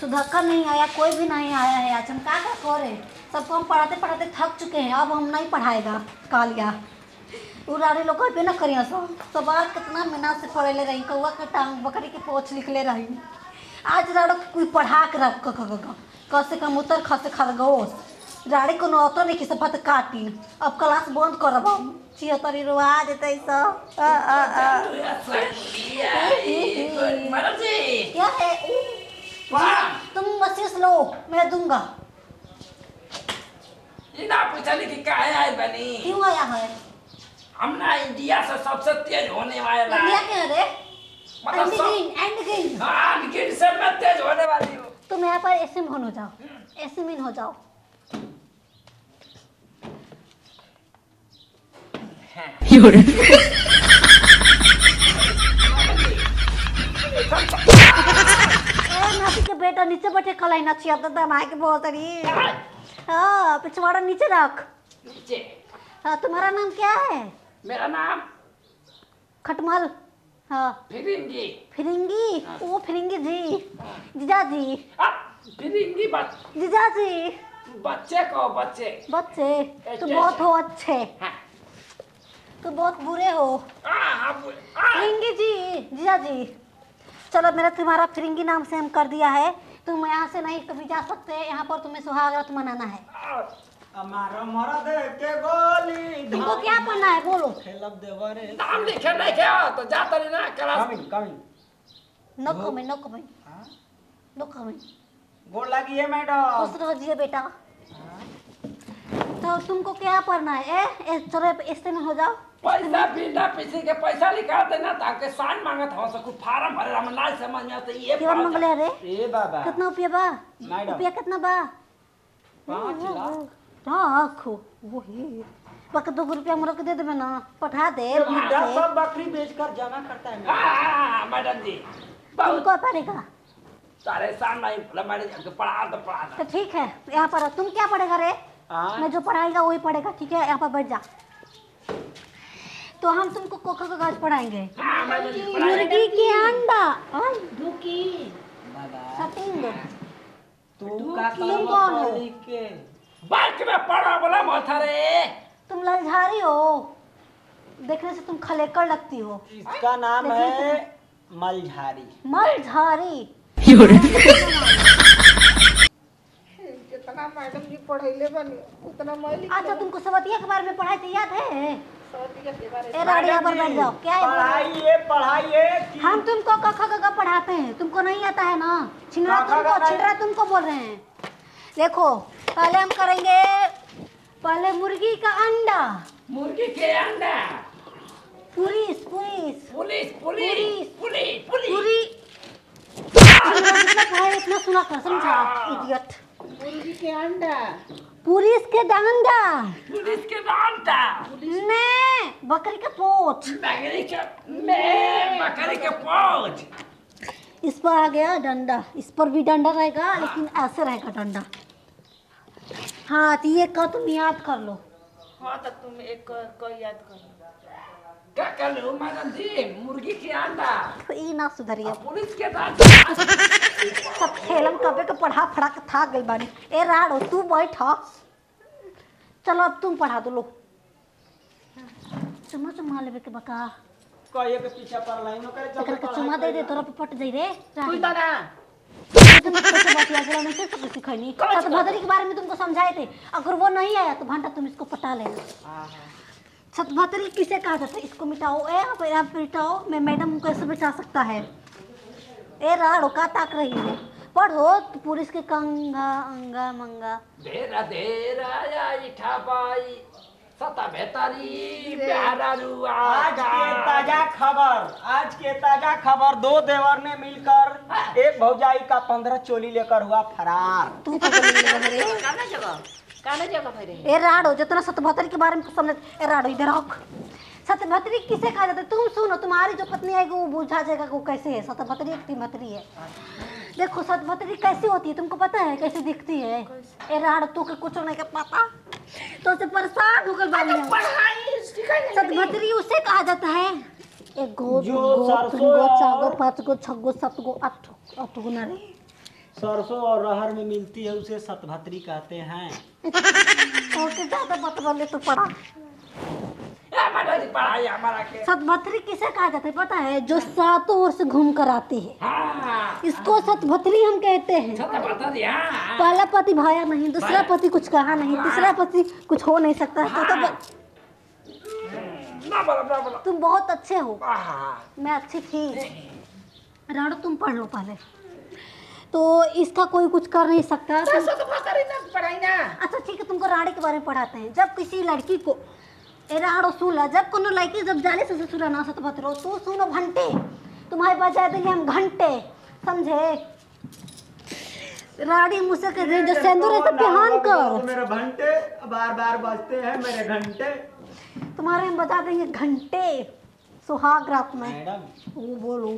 सुधाकर नहीं आया, कोई भी नहीं आया है आज। हम क्या करें, सबको हम पढ़ाते पढ़ाते थक चुके हैं। अब हम नहीं पढ़ाएगा कालिया उरारे लोग पे ना करिए सब आज कितना मेहनत से पढ़े ले रही, कौआ के टांग बकरी के पोछ लिख ले रही। आज राड़ो कोई पढ़ा के रख कसे कबूतर खसे खरगोश राड़ी को नौतो नहीं किस बात काटी। अब क्लास बंद करब चियतरी रुआ देते सब। क्या है तुम मसीस लो, मैं दूंगा। क्यों आया है? हम ना इंडिया से सबसे तेज होने वाला है। इंडिया के रे मतलब एंड से मैं तेज होने वाली हूँ। तुम यहाँ पर ऐसे में हो जाओ, ऐसे में हो जाओ। नाती के बेटा नीचे बैठे कलाई ना चाहिए तो माँ के बहुत रही। हाँ पिछवाड़ा नीचे रख। नीचे। हाँ तुम्हारा नाम क्या है? मेरा नाम खटमल। हाँ फिरिंगी। फिरिंगी? वो फिरिंगी जी, जीजा जी। फिरिंगी जीजा जी। बच्चे को बच्चे तो बहुत हो अच्छे। तो बहुत बुरे हो। फिरिंगी जी, जीजा जी। चलो मेरा तुम्हारा फिरिंगी नाम से हम कर दिया है। तुम यहाँ से नहीं कभी जा सकते, यहाँ पर तुम्हें सुहागरात मनाना है। हमारा मरद के गोली तुमको क्या पढ़ना है बोलो? खेलब देवरे नाम लिखे नहीं क्या तो जाता नहीं ना क्लास। Coming no comment. गोड़ लगी है मैडम। खुश रहो जिए बेटा। तो तुमको क्या पढ़ना है? चलो इससे में हो जाओ। पैसा बिना किसी के पैसा निकाल देना ताकि साइन मांगत हो सको फार्म भरे हम ना समझ में तो ये क्या मांगले रे? ए बाबा कितना रुपया बा? मैडम रुपया कितना बा? 5 लाख। रखो वही बाकी 2 रुपया मोर के दे देबे ना, पठा दे। बुढ़ा सब बकरी बेचकर जमा करता है मैडम जी। तुमको पढ़ेगा सारे सामने मैडम पढ़ा तो ठीक है। यहाँ पर तुम क्या पढ़ेगा रे? मैं जो पढ़ाएगा वही पढ़ेगा, ठीक है? यहाँ पर बैठ जा। तो हम तुमको कोका का गाज पढ़ाएंगे। मुर्गी के अंडा धुकी सटिंग। तू का तुम कौन हो? के बाइक में पढ़ा बोला माथा रे। तुम ललझारी हो, देखने से तुम खलेकड़ लगती हो। इसका नाम है मलझारी। मलझारी। जितना मैडम जी पढ़ैले बनी उतना मैं लिख। अच्छा तुमको सवतिया के बारे में पढ़ाई थी याद है? सवतिया के बारे ए राड़िया पर बैठ जाओ। क्या है? पढ़ाइए हम तुमको क पढ़ाते हैं, तुमको नहीं आता है ना। छिलरा तुमको बोल रहे हैं। देखो पहले हम करेंगे पहले मुर्गी का अंडा। मुर्गी के अंडा। पुलिस इतना सुना कर समझा इडियट। मुर्गी के अंडा। पुलिस के डंडा। मैं बकरी का पोच। बकरी के पोच। इस पर आ गया डंडा, इस पर भी डंडा रहेगा लेकिन ऐसे रहेगा डंडा। हाँ तो ये का तुम याद कर लो। हाँ तो तुम एक को याद कर लो। क्या कर लो मैडम जी? मुर्गी के अंडा। तो ये ना सुधरिए। पुलिस के डंडा। सब खेलम कबे के पढ़ा के था गई बानी। ए राड़ो तू बैठा। चलो अब तुम पढ़ा दो लो। चुमा लेवे के बका कहिए के पीछे पर लाइन करे चल के चुमा दे दे तोरा पे पट जाई रे। कोई दादा तुम कैसे बतिया जरा नहीं सब सिखानी। सत भद्री के बारे में तुमको समझाए थे, अगर वो नहीं आया तो घंटा तुम इसको पटा लेना। सत भद्री किसे कहा जाता है? इसको मिटाओ। ए मिटाओ। मैं मैडम को कैसे बचा सकता है? ए राड़ो का ताक रही है? पढ़ो तो पुलिस के कंगा अंगा मंगा। देरा या इठा बाई सता बेतारी प्यारा रुआ। आज के ताजा खबर 2 देवर ने मिलकर एक भौजाई का 15 चोली लेकर हुआ फरार। तू काना जगह भरे। ए राड़ो जितना सतभत्री के बारे में समझ। ए राड़ो इधर आओ। सतभत्री किसे कहा जाता है? तुम सुनो, तुम्हारी जो पत्नी आएगी वो बुझा जाएगा वो कैसे है। सतभत्री एक तिमत्री है। देखो सतभतरी कैसी होती है तुमको पता है कैसे दिखती है? ए राड़ तू के कुछ नहीं के पता तो से परेशान होकर बानी है। पढ़ाई सिखाई सतभतरी उसे कहा जाता है एक गो जो दो गो सरसों तीन गो चार गो और- 5 गो 6 गो 7 गो 8 गो ना रे। सरसों और अरहर में मिलती है उसे सतभतरी कहते हैं। और के ज्यादा मत बोले तो पढ़ा। मैडम जी पढ़ाई हमारा के। सतभतरी किसे कहा जाता है पता है? जो सातों ओर से घूम कर आती है हाँ इसको सतभतरी हम कहते हैं। छोटा बता दिया। पहला पति भाया नहीं, दूसरा पति कुछ कहा नहीं, तीसरा पति कुछ हो नहीं सकता। ना बोलो। तुम बहुत अच्छे हो, हाँ मैं अच्छी थी। राणो तुम पढ़ लो पहले, तो इसका कोई कुछ कर नहीं सकता। पढ़ाई ना। अच्छा ठीक है, तुमको रानी के बारे में पढ़ाते हैं। जब किसी लड़की को ए राणो सुला, जब कोनो लड़की जब जाने से ससुरा ना सतभतरो तो सुनो घंटे, तुम्हारे बजा देंगे हम घंटे, समझे? रानी मुझसे कह रही जो सिंदूर ऐसे पहन कर मेरे घंटे बार बार बजते हैं मेरे घंटे। तुम्हारे हम बजा देंगे घंटे सुहाग रात में। मैडम वो बोलो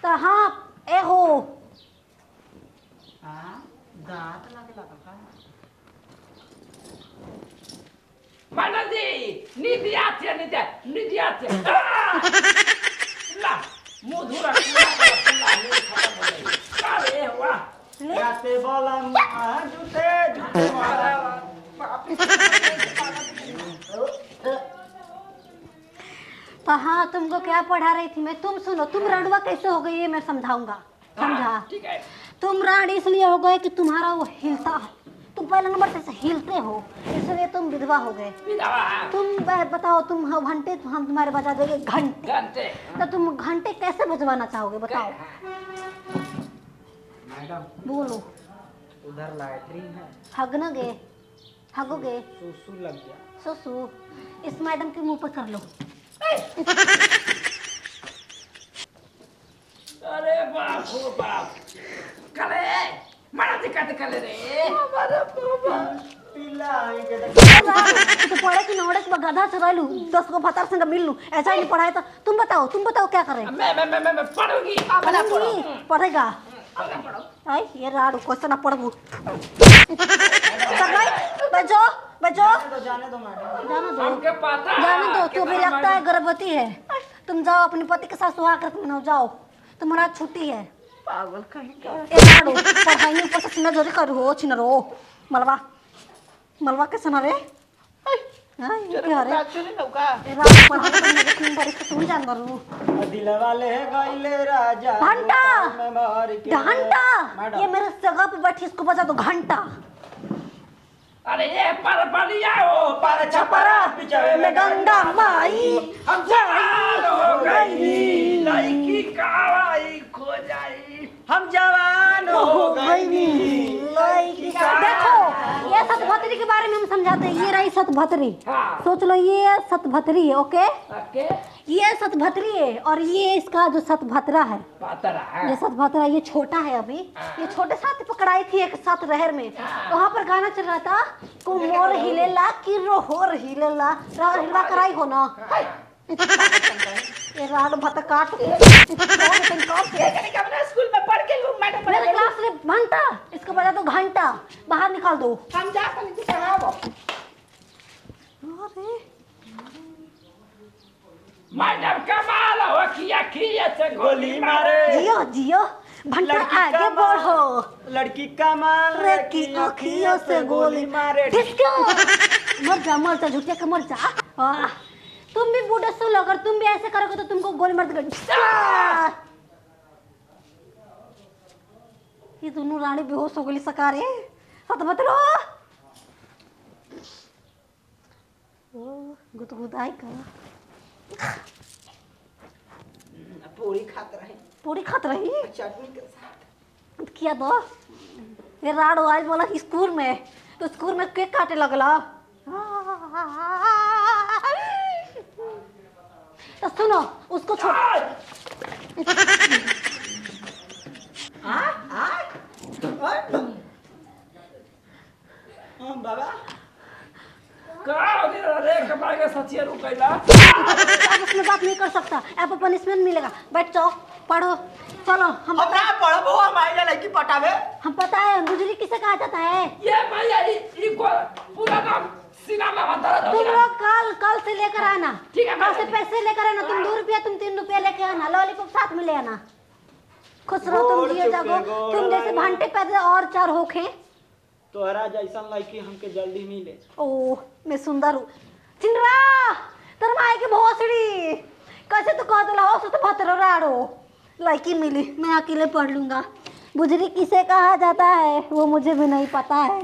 तो हाँ ए हो दांत लगे लगा। मैडम जी नीति आती है नीति आती है। ला मुंह धुरा खत्म हो गई। अरे वाह ले जाते बोलम जूते तो हाँ तुमको क्या पढ़ा रही थी मैं? तुम सुनो, तुम रड़ुआ कैसे हो गई ये मैं समझाऊंगा, समझा? ठीक है। तुम रानी इसलिए हो गए कि तुम्हारा वो हिलता है, तुम पहले नंबर से हिलते हो, इसलिए तुम विधवा हो गए। विधवा तुम बताओ, तुम हो घंटे तो हम तुम्हारे बजा देंगे घंटे। घंटे तो तुम घंटे कैसे बजवाना चाहोगे बताओ? मैडम बोलो। उधर लैट्रिन है, हगनोगे, हगोगे, सुसु लग गया। सुसु इस मैडम के मुंह पर कर लो। अरे बाप हो बाप कले मैडम जी कहते कले रे हमारा बाबा पिलाएंगे तो पढ़े कि नौड़े के गधा चुरा लूं, 10 को भतार संग मिल लूं, ऐसा ही नहीं पढ़ाया तो तुम बताओ क्या करें? मैं पढ़ूंगी। पढ़ूंगी, पढ़ेगा। आई ये राडू क्वेश्चन ना पढ़बू। बजो जाने दो मैडम। जाने दो, हमके पता जाने दो। तू भी लगता है गर्भवती है। तुम जाओ अपने पति के साथ सुहाग रात मनाओ, जाओ, तुम्हारा छुट्टी है। पागल कहीं का। ए राडू पढ़ाई ऊपर से छिना जोरी कर हो छिनरो मलवा के सुना रे। हां ये क्या रे? ए राडू पढ़ा तो मेरे तीन बार से सुन जान करू। दिल वाले गइले राजा घंटा में मार के। घंटा मैडम। ये मेरे जगह पे बैठी, इसको बजा दो घंटा। अरे ये पर बढ़िया हो पर छपरा पिछवे में गंगा माई हम जवान हो गई लड़की कावाई खो जाई हम जवान हो गई। देखो ये सतभतरी के बारे में हम समझाते हैं। ये रही सतभतरी, हाँ। सोच लो ये सतभतरी है। ओके ओके ये सतभतरी है और ये इसका जो सतभतरा है, पातरा है। ये सतभतरा ये छोटा है। अभी ये छोटे साथ पकड़ाई थी एक साथ रहर में, वहां पर गाना चल रहा था को मोर हिलेला कि रोहर हिलेला, रार हिलवा कराई हो ना। ये राड भत काट स्कूल में पढ़ के लूं मैडम मेरे क्लास में घंटा, इसको बजा दो घंटा, बाहर निकाल दो। हम जा कर नीचे पढ़ाओ। अरे मैडम कमाल हो खिया से गोली मारे जियो जियो घंटा लड़की आगे का बढ़ो, लड़की कमाल रे की अखियों से गोली मारे। किसको? मर जा झुटिया के मर जा। आह, तुम भी बूढ़े सुन लो, अगर तुम भी ऐसे करोगे तो तुमको गोली मार देगा। ये दोनों रानी बेहोश हो गई सकारे। सतभतरो गुदगुदाई कर पूरी खाते रहे, पूरी खत रही चटनी के साथ। किया दो। ये राडो आज बोला स्कूल में, तो स्कूल में केक काटे लगला। तो सुनो उसको छोड़। बाबा का रे कमाल के सचिया रुकैला। आप उसमें बात नहीं कर सकता, आपको पनिशमेंट मिलेगा। बैठ जाओ। पढ़ो चलो हम हम ना पढ़बो हमारे लड़की पटावे। हम पता है गुजरी किसे कहा जाता है। ये भैया ये पूरा नाम सीना में दर्द हो तुम गया। लोग कल से लेकर आना। ठीक है, कल से मैडम। पैसे लेकर आना। तुम 2 रुपया तुम 3 रुपया लेके आना। लॉलीपॉप साथ में ले आना। खुश रहो तुम गोड़ जियो चुके, जागो। गोड़ तुम जैसे लगे। भांटे पैदे और 4 होखे। तोहरा जैसन लड़की हमके जल्दी मिले। ओह मैं सुंदर हूँ। चिंद्रा तर माई के भोसड़ी कैसे तो कह दला हो तो भतरो राड़ो लड़की मिली। मैं अकेले पढ़ लूंगा। गुजरी किसे कहा जाता है वो मुझे भी नहीं पता है।